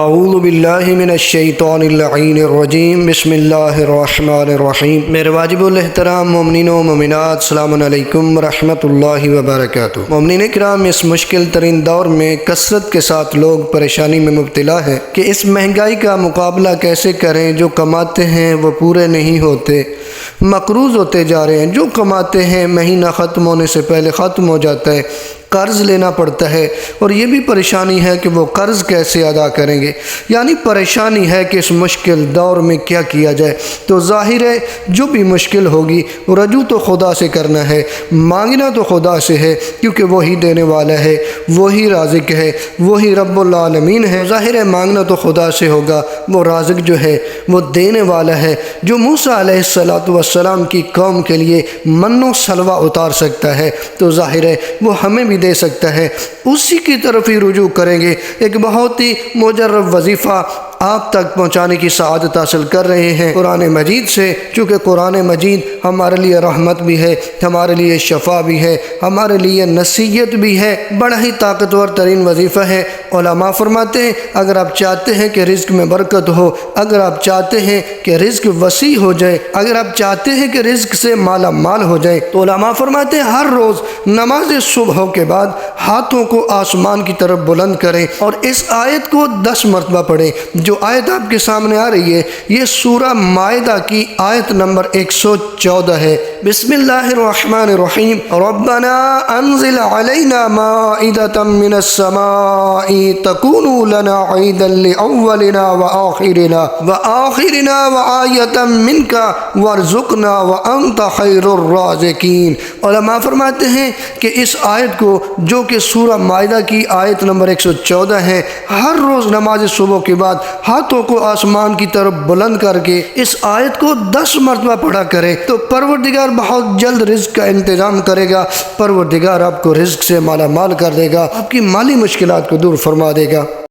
اعوذ باللہ من الشیطان اللعین الرجیم بسم اللہ الرحمن الرحیم۔ میرے واجب الاحترام مومنین و مومنات، السلام علیکم ورحمۃ اللہ وبرکاتہ۔ مومنین کرام، اس مشکل ترین دور میں کثرت کے ساتھ لوگ پریشانی میں مبتلا ہیں کہ اس مہنگائی کا مقابلہ کیسے کریں۔ جو کماتے ہیں وہ پورے نہیں ہوتے، مقروض ہوتے جا رہے ہیں۔ جو کماتے ہیں مہینہ ختم ہونے سے پہلے ختم ہو جاتا ہے، قرض لینا پڑتا ہے، اور یہ بھی پریشانی ہے کہ وہ قرض کیسے ادا کریں گے۔ یعنی پریشانی ہے کہ اس مشکل دور میں کیا کیا جائے۔ تو ظاہر ہے جو بھی مشکل ہوگی رجوع تو خدا سے کرنا ہے، مانگنا تو خدا سے ہے، کیونکہ وہی دینے والا ہے، وہی رازق ہے، وہی رب العالمین ہے۔ ظاہر ہے مانگنا تو خدا سے ہوگا، وہ رازق جو ہے وہ دینے والا ہے، جو موسیٰ علیہ السلام کی قوم کے لیے من و سلوہ اتار سکتا ہے، تو ظاہر ہے وہ ہمیں بھی دے سکتا ہے۔ اسی کی طرف ہی رجوع کریں گے۔ ایک بہت ہی مجرب وظیفہ آپ تک پہنچانے کی سعادت حاصل کر رہے ہیں قرآن مجید سے، چونکہ قرآن مجید ہمارے لیے رحمت بھی ہے، ہمارے لیے شفا بھی ہے، ہمارے لیے نصیحت بھی ہے۔ بڑا ہی طاقتور ترین وظیفہ ہے۔ علماء فرماتے ہیں اگر آپ چاہتے ہیں کہ رزق میں برکت ہو، اگر آپ چاہتے ہیں کہ رزق وسیع ہو جائے، اگر آپ چاہتے ہیں کہ رزق سے مالا مال ہو جائے، تو علماء فرماتے ہیں ہر روز نماز صبح کے بعد ہاتھوں کو آسمان کی طرف بلند کریں اور اس آیت کو 10 مرتبہ پڑھیں۔ جو آیت آپ کے سامنے آ رہی ہے یہ سورہ مائدہ کی آیت نمبر 114 ہے۔ بسم اللہ الرحمن الرحیم۔ ربنا انزل علینا مائدة من السماء تکون لنا عیدا لأولنا وآخرنا وآیة منک وارزقنا وانت خیر الرازقین۔ علماء فرماتے ہیں کہ اس آیت کو، جو کہ سورہ مائدہ کی آیت نمبر 114 ہے، ہر روز نماز صبح کے بعد ہاتھوں کو آسمان کی طرف بلند کر کے اس آیت کو 10 مرتبہ پڑھا کرے تو پروردگار بہت جلد رزق کا انتظام کرے گا۔ پروردگار آپ کو رزق سے مالا مال کر دے گا، آپ کی مالی مشکلات کو دور فرما دے گا۔